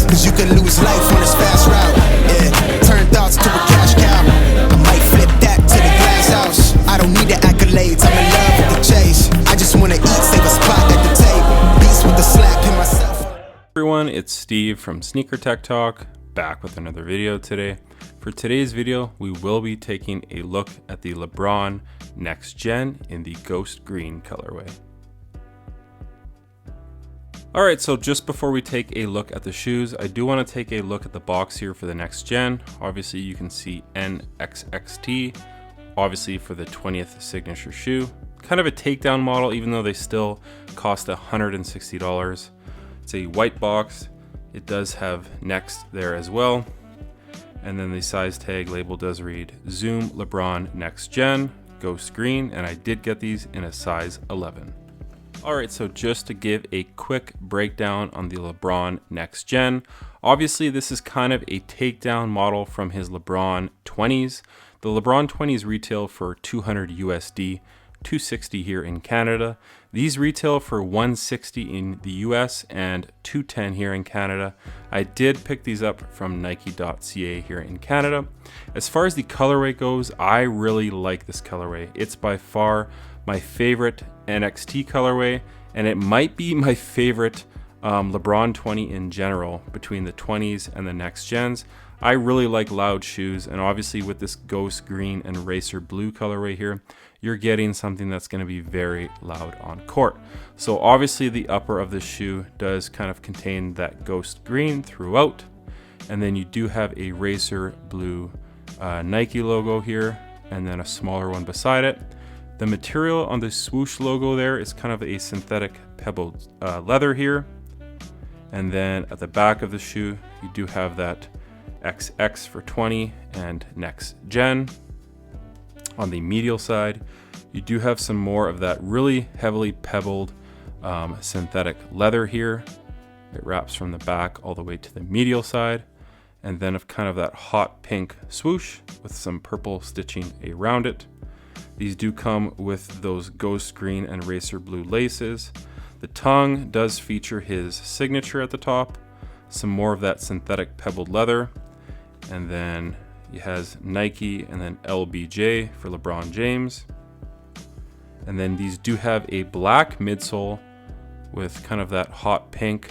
cause you can lose life on this fast route. Yeah, turn thoughts to a cash cow. I might flip that to the glass house. I don't need the accolades, I'm in love with the chase. I just wanna eat, save a spot at the table. Beast with the slap in myself. Everyone, it's Steve from Sneaker Tech Talk, back with another video today. For today's video, we will be taking a look at the Lebron Next Gen in the Ghost Green colorway. Alright, so just before we take a look at the shoes, I do want to take a look at the box here for the Next Gen. Obviously you can see NXXT, obviously for the 20th signature shoe. Kind of a takedown model, even though they still cost $160. It's a white box. It does have Next there as well. And then the size tag label does read Zoom Lebron Next Gen, Ghost Green, and I did get these in a size 11. Alright, so just to give a quick breakdown on the Lebron Next Gen. Obviously this is kind of a takedown model from his Lebron 20s. The Lebron 20s retail for $200 USD, $260 here in Canada. These retail for $160 in the US and $210 here in Canada. I did pick these up from Nike.ca here in Canada. As far as the colorway goes, I really like this colorway. It's by far my favorite NXT colorway, and it might be my favorite Lebron 20 in general between the 20s and the Next Gens. I really like loud shoes, and obviously with this Ghost Green and Racer Blue colorway here, you're getting something that's going to be very loud on court. So obviously the upper of the shoe does kind of contain that Ghost Green throughout, and then you do have a Racer Blue Nike logo here, and then a smaller one beside it. The material on the swoosh logo there is kind of a synthetic pebbled leather here, and then at the back of the shoe you do have that XX for 20 and Next Gen. On the medial side, you do have some more of that really heavily pebbled synthetic leather here. It wraps from the back all the way to the medial side, and then of kind of that hot pink swoosh with some purple stitching around it. These do come with those Ghost Green and Racer Blue laces. The tongue does feature his signature at the top, some more of that synthetic pebbled leather, and then he has Nike and then LBJ for LeBron James. And then these do have a black midsole with kind of that hot pink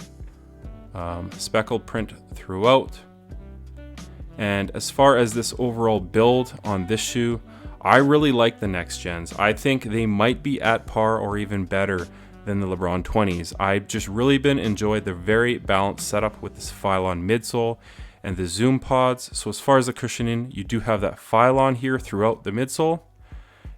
speckled print throughout. And as far as this overall build on this shoe, I really like the Next Gens. I think they might be at par or even better than the Lebron 20s. I've just really been enjoyed the very balanced setup with this Phylon midsole and the Zoom pods. So as far as the cushioning, you do have that Phylon here throughout the midsole,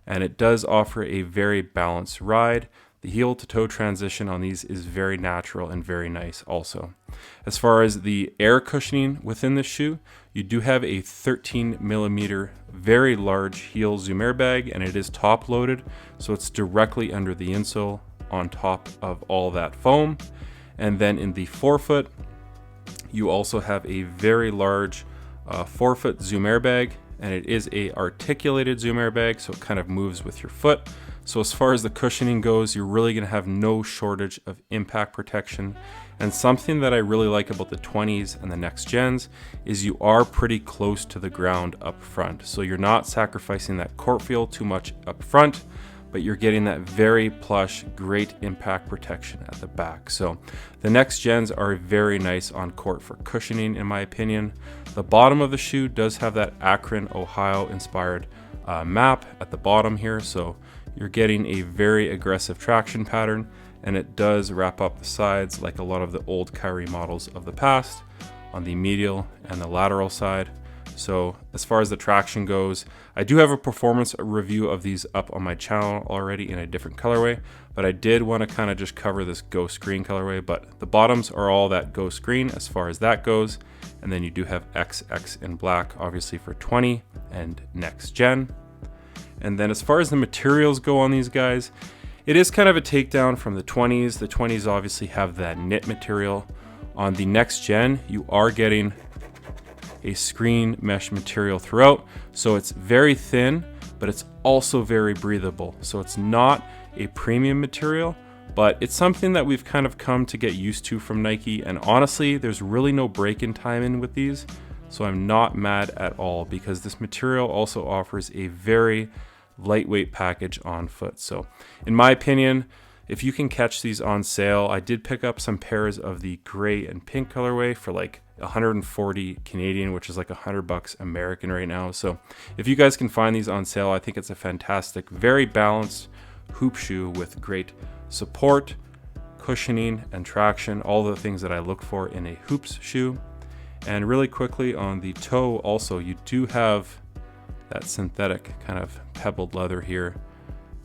and it does offer a very balanced ride. The heel to toe transition on these is very natural and very nice also. As far as the air cushioning within the shoe, you do have a 13mm very large heel Zoom airbag, and it is top loaded, so it's directly under the insole on top of all that foam. And then in the forefoot, you also have a very large forefoot Zoom airbag, and it is a articulated Zoom airbag, so it kind of moves with your foot. So as far as the cushioning goes, you're really going to have no shortage of impact protection. And something that I really like about the 20s and the Next Gens is you are pretty close to the ground up front. So you're not sacrificing that court feel too much up front, but you're getting that very plush, great impact protection at the back. So the Next Gens are very nice on court for cushioning, in my opinion. The bottom of the shoe does have that Akron, Ohio inspired map at the bottom here. So you're getting a very aggressive traction pattern, and it does wrap up the sides like a lot of the old Kyrie models of the past on the medial and the lateral side. So as far as the traction goes, I do have a performance review of these up on my channel already in a different colorway, but I did want to kind of just cover this Ghost Green colorway. But the bottoms are all that Ghost Green as far as that goes, and then you do have XX in black, obviously for 20 and Next Gen. And then as far as the materials go on these guys, it is kind of a takedown from the 20s. The 20s obviously have that knit material. On the Next Gen, you are getting a screen mesh material throughout, so it's very thin, but it's also very breathable. So it's not a premium material, but it's something that we've kind of come to get used to from Nike, and honestly, there's really no break-in time in with these, so I'm not mad at all because this material also offers a very lightweight package on foot. So in my opinion, if you can catch these on sale, I did pick up some pairs of the gray and pink colorway for like 140 Canadian, which is like $100 American right now. So if you guys can find these on sale, I think it's a fantastic, very balanced hoop shoe with great support, cushioning, and traction, all the things that I look for in a hoops shoe. And really quickly on the toe also, you do have that synthetic kind of pebbled leather here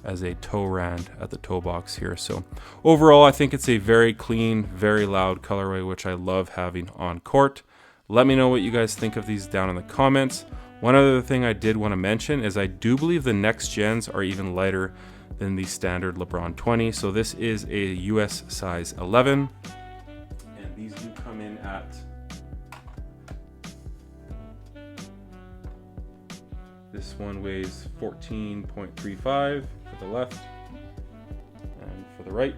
as a toe rand at the toe box here. So overall, I think it's a very clean, very loud colorway, which I love having on court. Let me know what you guys think of these down in the comments. One other thing I did want to mention is I do believe the next gens are even lighter than the standard Lebron 20. So this is a US size 11. And these do come in at this one weighs 14.35 for the left, and for the right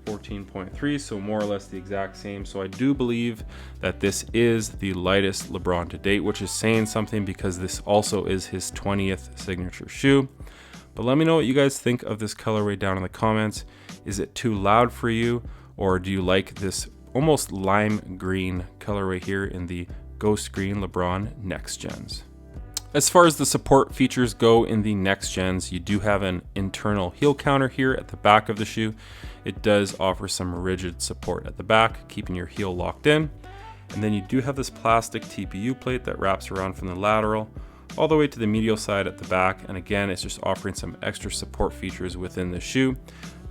14.3, so more or less the exact same. So I do believe that this is the lightest LeBron to date, which is saying something because this also is his 20th signature shoe. But let me know what you guys think of this colorway down in the comments. Is it too loud for you, or do you like this almost lime green colorway here in the ghost green LeBron Next Gens? As far as the support features go in the Next Gens, you do have an internal heel counter here at the back of the shoe. It does offer some rigid support at the back, keeping your heel locked in. And then you do have this plastic TPU plate that wraps around from the lateral all the way to the medial side at the back. And again, it's just offering some extra support features within the shoe.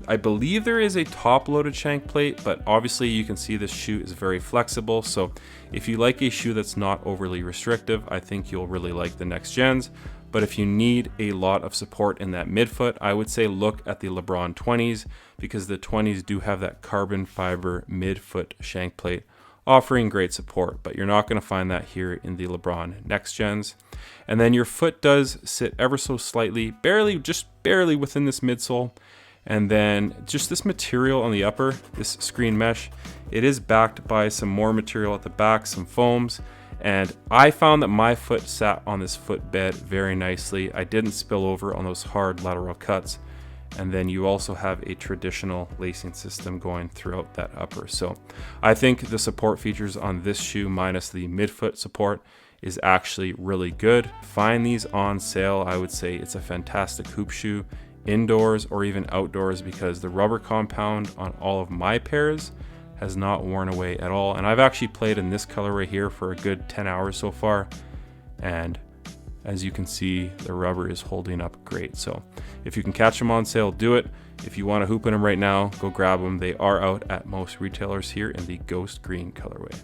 I believe there is a top-loaded shank plate, but obviously you can see this shoe is very flexible. So if you like a shoe that's not overly restrictive, I think you'll really like the Next Gens. But if you need a lot of support in that midfoot, I would say look at the LeBron 20s, because the 20s do have that carbon fiber midfoot shank plate offering great support, but you're not going to find that here in the LeBron Next Gens. And then your foot does sit ever so slightly, just barely within this midsole. And then just this material on the upper, this screen mesh, it is backed by some more material at the back, some foams. And I found that my foot sat on this footbed very nicely. I didn't spill over on those hard lateral cuts. And then you also have a traditional lacing system going throughout that upper. So I think the support features on this shoe minus the midfoot support is actually really good. Find these on sale. I would say it's a fantastic hoop shoe indoors or even outdoors, because the rubber compound on all of my pairs has not worn away at all. And I've actually played in this colorway here for a good 10 hours so far, and as you can see, the rubber is holding up great. So if you can catch them on sale, do it. If you want to hoop in them right now, go grab them. They are out at most retailers here in the ghost green colorway.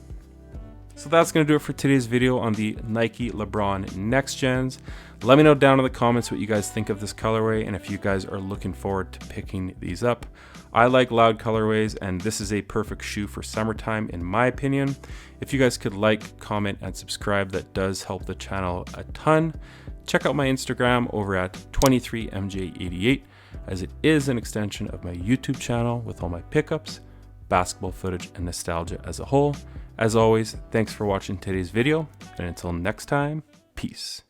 So that's going to do it for today's video on the Nike LeBron Next Gens. Let me know down in the comments what you guys think of this colorway, and if you guys are looking forward to picking these up. I like loud colorways, and this is a perfect shoe for summertime in my opinion. If you guys could like, comment, and subscribe, that does help the channel a ton. Check out my Instagram over at 23mj88, as it is an extension of my YouTube channel with all my pickups, basketball footage, and nostalgia as a whole. As always, thanks for watching today's video, and until next time, peace.